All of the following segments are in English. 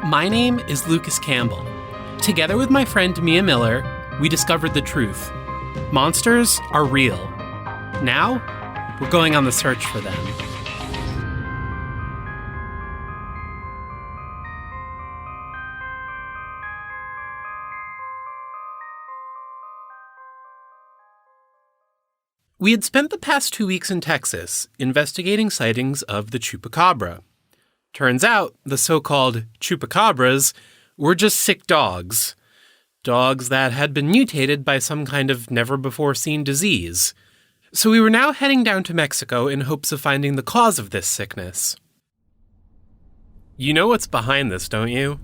My name is Lucas Campbell. Together with my friend Mia Miller, we discovered the truth. Monsters are real. Now, we're going on the search for them. We had spent the past 2 weeks in Texas investigating sightings of the Chupacabra. Turns out, the so-called Chupacabras were just sick dogs. Dogs that had been mutated by some kind of never-before-seen disease. So we were now heading down to Mexico in hopes of finding the cause of this sickness. You know what's behind this, don't you?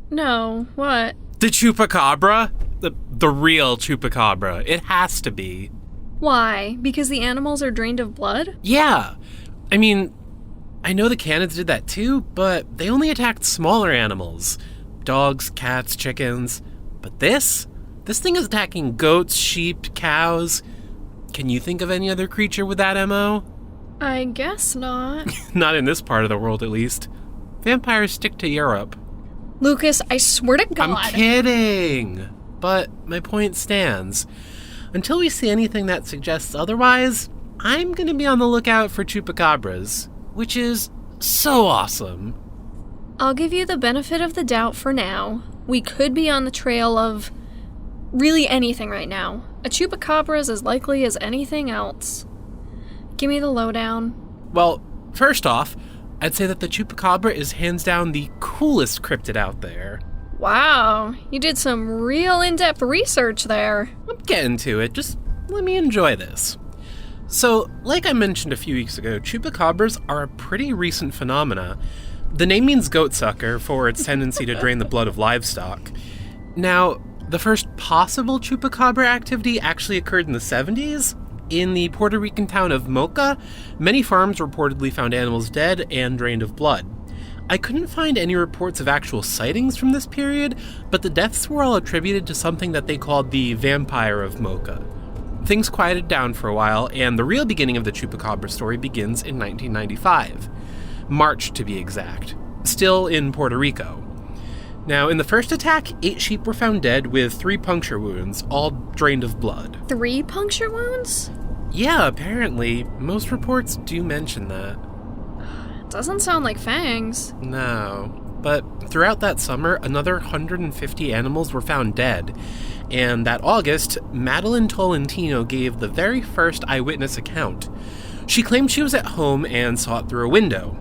No, what? The Chupacabra? The real Chupacabra. It has to be. Why? Because the animals are drained of blood? Yeah. I mean, I know the canids did that too, but they only attacked smaller animals. Dogs, cats, chickens. But this thing is attacking goats, sheep, cows. Can you think of any other creature with that MO? I guess not. Not in this part of the world, at least. Vampires stick to Europe. Lucas, I swear to God. I'm kidding! But my point stands. Until we see anything that suggests otherwise, I'm gonna be on the lookout for Chupacabras, which is so awesome. I'll give you the benefit of the doubt for now. We could be on the trail of really anything right now. A Chupacabra is as likely as anything else. Give me the lowdown. Well, first off, I'd say that the Chupacabra is hands down the coolest cryptid out there. Wow, you did some real in-depth research there. I'm getting to it, just let me enjoy this. So, like I mentioned a few weeks ago, Chupacabras are a pretty recent phenomena. The name means goat sucker for its tendency to drain the blood of livestock. Now, the first possible Chupacabra activity actually occurred in the 70s. In the Puerto Rican town of Moca, many farms reportedly found animals dead and drained of blood. I couldn't find any reports of actual sightings from this period, but the deaths were all attributed to something that they called the vampire of Moca. Things quieted down for a while, and the real beginning of the Chupacabra story begins in 1995. March, to be exact. Still in Puerto Rico. Now, in the first attack, 8 sheep were found dead with 3 puncture wounds, all drained of blood. 3 puncture wounds? Yeah, apparently. Most reports do mention that. Doesn't sound like fangs. No. But throughout that summer, another 150 animals were found dead. And that August, Madeline Tolentino gave the very first eyewitness account. She claimed she was at home and saw it through a window.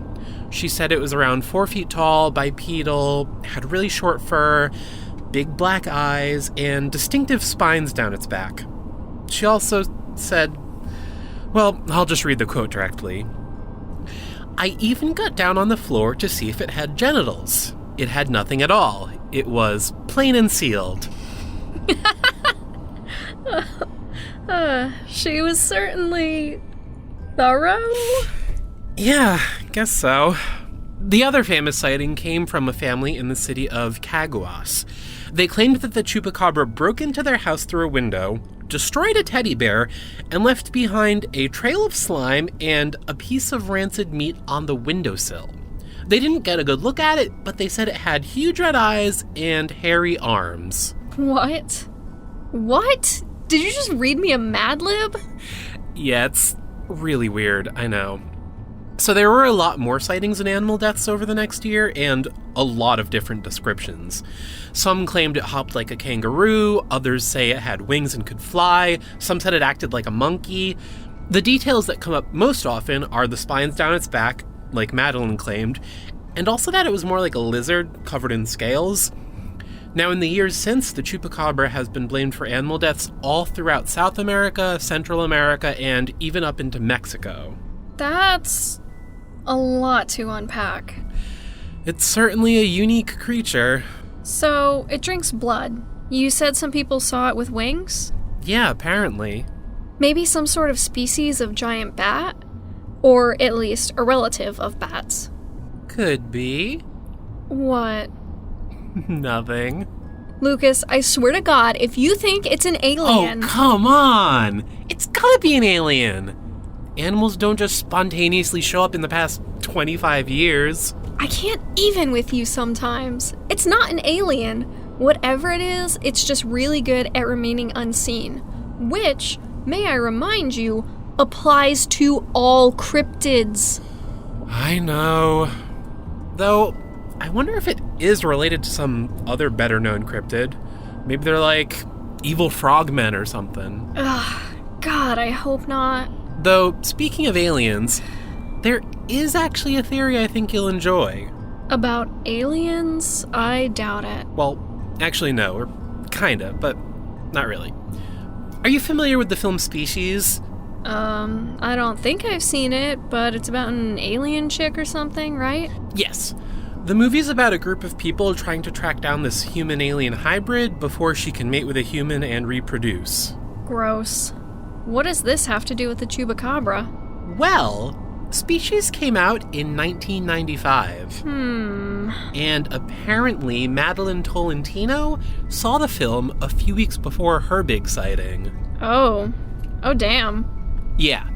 She said it was around 4 feet tall, bipedal, had really short fur, big black eyes, and distinctive spines down its back. She also said, well, I'll just read the quote directly. I even got down on the floor to see if it had genitals. It had nothing at all. It was plain and sealed. She was certainly thorough. Yeah, guess so. The other famous sighting came from a family in the city of Caguas. They claimed that the Chupacabra broke into their house through a window, destroyed a teddy bear, and left behind a trail of slime and a piece of rancid meat on the windowsill. They didn't get a good look at it, but they said it had huge red eyes and hairy arms. What? What? Did you just read me a Mad Lib? Yeah, it's really weird, I know. So there were a lot more sightings and animal deaths over the next year, and a lot of different descriptions. Some claimed it hopped like a kangaroo, others say it had wings and could fly, some said it acted like a monkey. The details that come up most often are the spines down its back, like Madeline claimed, and also that it was more like a lizard covered in scales. Now, in the years since, the Chupacabra has been blamed for animal deaths all throughout South America, Central America, and even up into Mexico. That's a lot to unpack. It's certainly a unique creature. So, it drinks blood. You said some people saw it with wings? Yeah, apparently. Maybe some sort of species of giant bat? Or at least a relative of bats. Could be. What? Nothing. Lucas, I swear to God, if you think it's an alien... Oh, come on! It's gotta be an alien! Animals don't just spontaneously show up in the past 25 years. I can't even with you sometimes. It's not an alien. Whatever it is, it's just really good at remaining unseen. Which, may I remind you, applies to all cryptids. I know. Though, I wonder if it is related to some other better-known cryptid. Maybe they're like evil frogmen or something. Ugh, God, I hope not. Though, speaking of aliens, there is actually a theory I think you'll enjoy. About aliens? I doubt it. Well, actually no, or kinda, but not really. Are you familiar with the film Species? I don't think I've seen it, but it's about an alien chick or something, right? Yes. The movie's about a group of people trying to track down this human-alien hybrid before she can mate with a human and reproduce. Gross. What does this have to do with the Chupacabra? Well, Species came out in 1995. And apparently Madeline Tolentino saw the film a few weeks before her big sighting. Oh. Oh, damn. Yeah.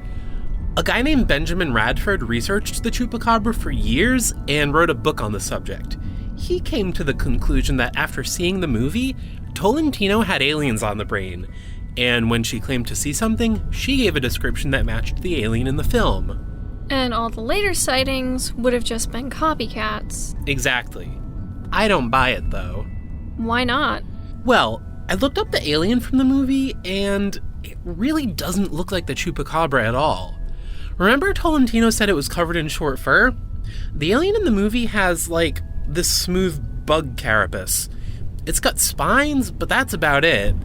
A guy named Benjamin Radford researched the Chupacabra for years and wrote a book on the subject. He came to the conclusion that after seeing the movie, Tolentino had aliens on the brain, and when she claimed to see something, she gave a description that matched the alien in the film. And all the later sightings would have just been copycats. Exactly. I don't buy it, though. Why not? Well, I looked up the alien from the movie, and it really doesn't look like the Chupacabra at all. Remember Tolentino said it was covered in short fur? The alien in the movie has, like, this smooth bug carapace. It's got spines, but that's about it.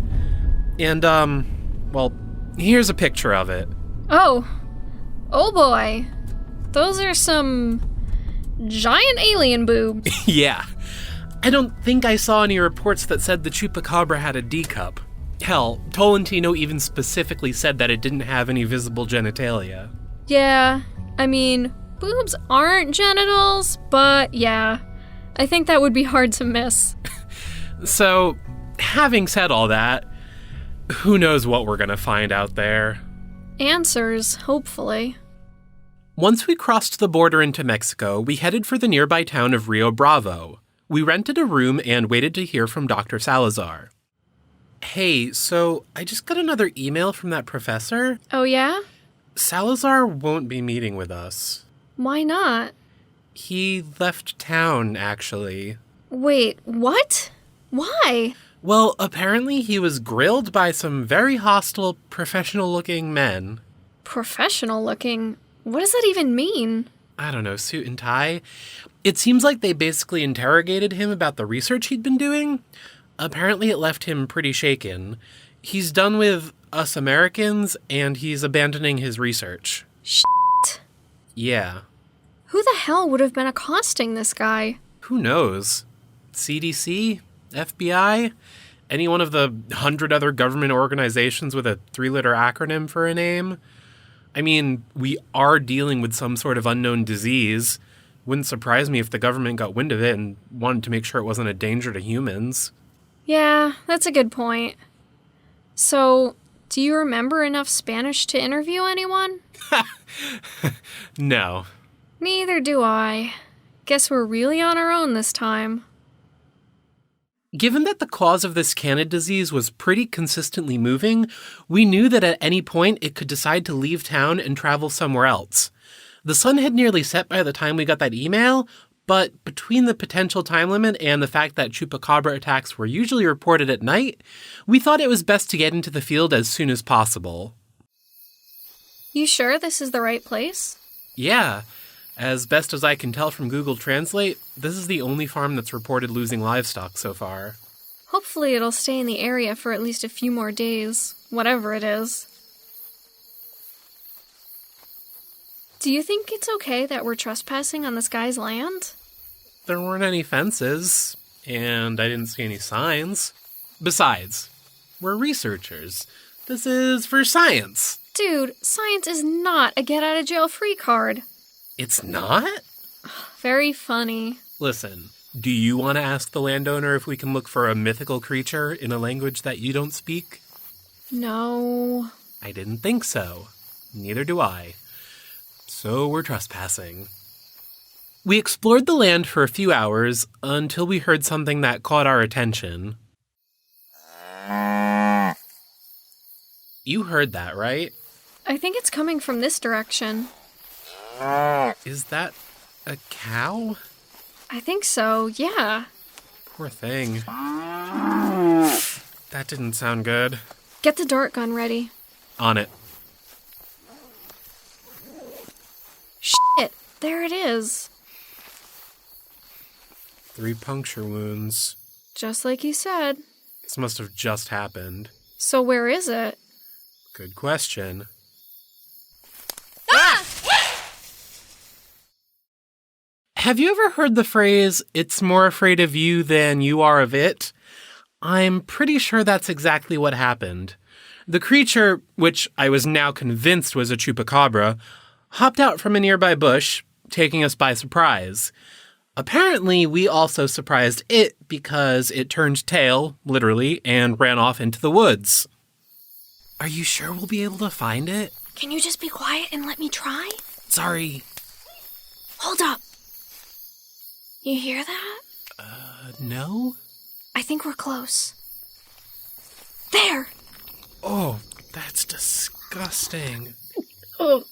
And, well, here's a picture of it. Oh. Oh boy. Those are some giant alien boobs. Yeah. I don't think I saw any reports that said the Chupacabra had a D cup. Hell, Tolentino even specifically said that it didn't have any visible genitalia. Yeah, I mean, boobs aren't genitals, but yeah, I think that would be hard to miss. So, having said all that, who knows what we're gonna find out there? Answers, hopefully. Once we crossed the border into Mexico, we headed for the nearby town of Rio Bravo. We rented a room and waited to hear from Dr. Salazar. Hey, so I just got another email from that professor. Oh yeah? Salazar won't be meeting with us. Why not? He left town, actually. Wait, what? Why? Well, apparently he was grilled by some very hostile, professional-looking men. Professional looking? What does that even mean? I don't know, suit and tie? It seems like they basically interrogated him about the research he'd been doing. Apparently it left him pretty shaken. He's done with us Americans, and he's abandoning his research. Shit. Yeah. Who the hell would have been accosting this guy? Who knows? CDC? FBI? Any one of the 100 other government organizations with a 3-letter acronym for a name? I mean, we are dealing with some sort of unknown disease. Wouldn't surprise me if the government got wind of it and wanted to make sure it wasn't a danger to humans. Yeah, that's a good point. So, do you remember enough Spanish to interview anyone? No. Neither do I. Guess we're really on our own this time. Given that the cause of this Candid disease was pretty consistently moving, we knew that at any point it could decide to leave town and travel somewhere else. The sun had nearly set by the time we got that email, but between the potential time limit and the fact that Chupacabra attacks were usually reported at night, we thought it was best to get into the field as soon as possible. You sure this is the right place? Yeah. As best as I can tell from Google Translate, this is the only farm that's reported losing livestock so far. Hopefully it'll stay in the area for at least a few more days, whatever it is. Do you think it's okay that we're trespassing on this guy's land? There weren't any fences, and I didn't see any signs. Besides, we're researchers. This is for science. Dude, science is not a get-out-of-jail-free card. It's not? Very funny. Listen, do you want to ask the landowner if we can look for a mythical creature in a language that you don't speak? No. I didn't think so. Neither do I. So we're trespassing. We explored the land for a few hours until we heard something that caught our attention. You heard that, right? I think it's coming from this direction. Is that a cow? I think so, yeah. Poor thing. That didn't sound good. Get the dart gun ready. On it. Shit, there it is. 3 puncture wounds. Just like you said. This must have just happened. So where is it? Good question. Ah! Have you ever heard the phrase, "It's more afraid of you than you are of it"? I'm pretty sure that's exactly what happened. The creature, which I was now convinced was a chupacabra, hopped out from a nearby bush, taking us by surprise. Apparently, we also surprised it because it turned tail, literally, and ran off into the woods. Are you sure we'll be able to find it? Can you just be quiet and let me try? Sorry. Hold up. You hear that? No? I think we're close. There! Oh, that's disgusting. Oh.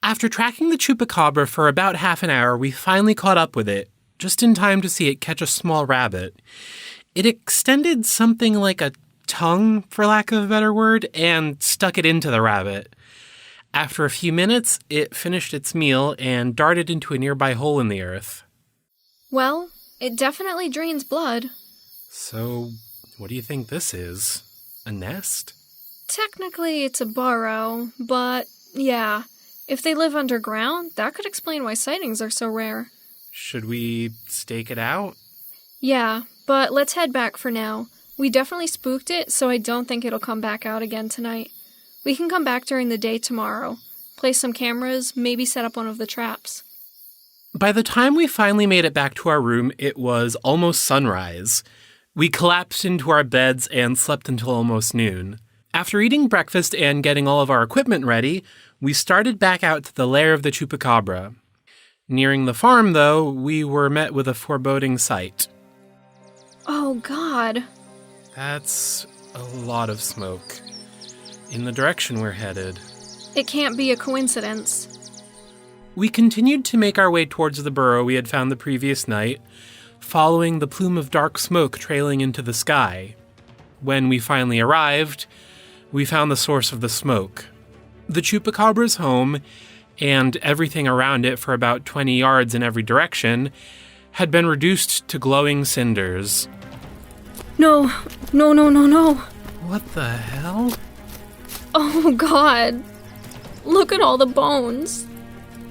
After tracking the chupacabra for about half an hour, we finally caught up with it, just in time to see it catch a small rabbit. It extended something like a tongue, for lack of a better word, and stuck it into the rabbit. After a few minutes, it finished its meal and darted into a nearby hole in the earth. Well, it definitely drains blood. So, what do you think this is? A nest? Technically, it's a burrow, but yeah. If they live underground, that could explain why sightings are so rare. Should we stake it out? Yeah, but let's head back for now. We definitely spooked it, so I don't think it'll come back out again tonight. We can come back during the day tomorrow. Place some cameras, maybe set up one of the traps. By the time we finally made it back to our room, it was almost sunrise. We collapsed into our beds and slept until almost noon. After eating breakfast and getting all of our equipment ready, we started back out to the lair of the chupacabra. Nearing the farm, though, we were met with a foreboding sight. Oh, God. That's a lot of smoke. In the direction we're headed. It can't be a coincidence. We continued to make our way towards the burrow we had found the previous night, following the plume of dark smoke trailing into the sky. When we finally arrived, we found the source of the smoke. The chupacabra's home, and everything around it for about 20 yards in every direction, had been reduced to glowing cinders. No. What the hell? Oh, God. Look at all the bones.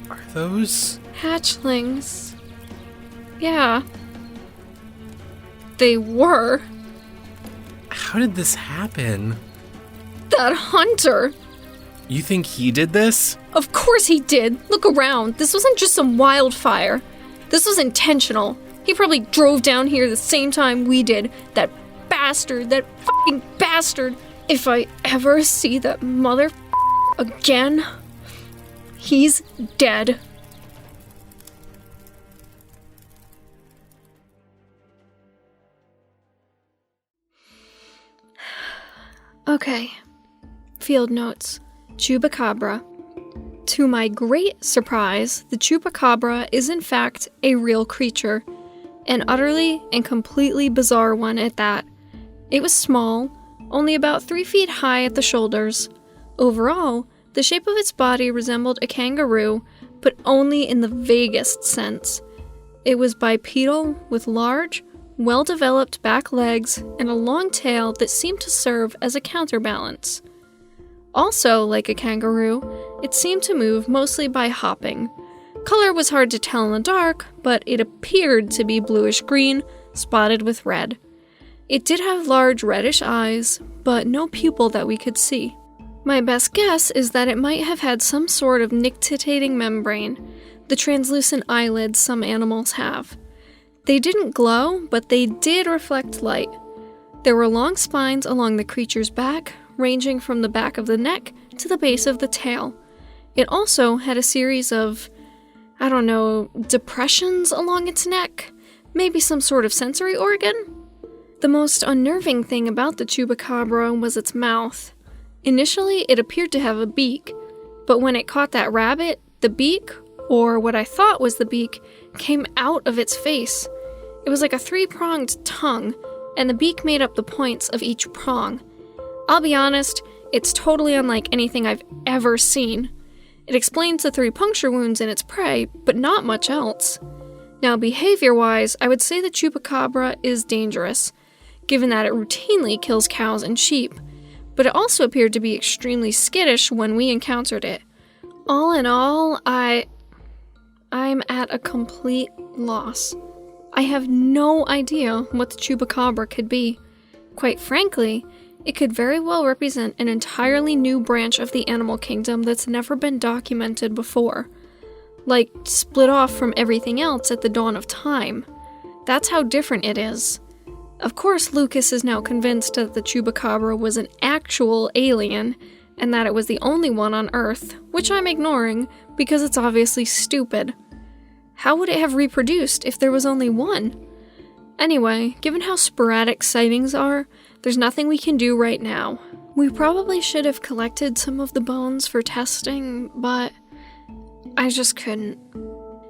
Are those... Hatchlings. Yeah. They were. How did this happen? That hunter. You think he did this? Of course he did. Look around. This wasn't just some wildfire. This was intentional. He probably drove down here the same time we did. That bastard. That fucking bastard. If I ever see that mother again, he's dead. Okay. Field notes. Chupacabra. To my great surprise, the chupacabra is in fact a real creature. An utterly and completely bizarre one at that. It was small, only about 3 feet high at the shoulders. Overall, the shape of its body resembled a kangaroo, but only in the vaguest sense. It was bipedal, with large, well-developed back legs and a long tail that seemed to serve as a counterbalance. Also, like a kangaroo, it seemed to move mostly by hopping. Color was hard to tell in the dark, but it appeared to be bluish-green, spotted with red. It did have large reddish eyes, but no pupil that we could see. My best guess is that it might have had some sort of nictitating membrane, the translucent eyelids some animals have. They didn't glow, but they did reflect light. There were long spines along the creature's back, ranging from the back of the neck to the base of the tail. It also had a series of, I don't know, depressions along its neck? Maybe some sort of sensory organ? The most unnerving thing about the Chupacabra was its mouth. Initially, it appeared to have a beak, but when it caught that rabbit, the beak, or what I thought was the beak, came out of its face. It was like a 3-pronged tongue, and the beak made up the points of each prong. I'll be honest, it's totally unlike anything I've ever seen. It explains the 3 puncture wounds in its prey, but not much else. Now, behavior-wise, I would say the Chupacabra is dangerous, given that it routinely kills cows and sheep, but it also appeared to be extremely skittish when we encountered it. All in all, I'm at a complete loss. I have no idea what the Chupacabra could be. Quite frankly, it could very well represent an entirely new branch of the animal kingdom that's never been documented before. Like, split off from everything else at the dawn of time. That's how different it is. Of course, Lucas is now convinced that the Chupacabra was an actual alien, and that it was the only one on Earth, which I'm ignoring because it's obviously stupid. How would it have reproduced if there was only one? Anyway, given how sporadic sightings are, there's nothing we can do right now. We probably should have collected some of the bones for testing, but I just couldn't.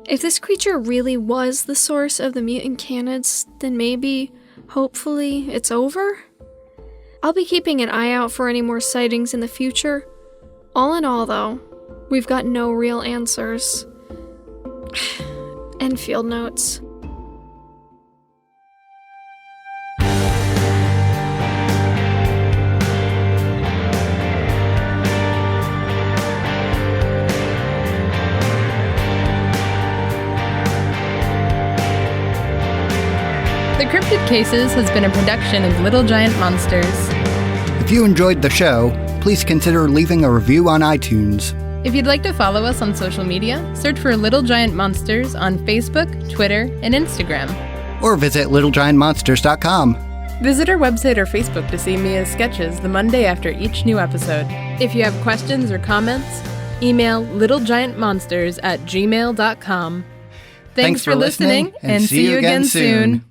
If this creature really was the source of the mutant canids, then maybe, hopefully, it's over? I'll be keeping an eye out for any more sightings in the future. All in all, though, we've got no real answers. End field notes. The Cryptid Cases has been a production of Little Giant Monsters. If you enjoyed the show, please consider leaving a review on iTunes. If you'd like to follow us on social media, search for Little Giant Monsters on Facebook, Twitter, and Instagram. Or visit littlegiantmonsters.com. Visit our website or Facebook to see Mia's sketches the Monday after each new episode. If you have questions or comments, email littlegiantmonsters@gmail.com. Thanks for listening, and see you again soon.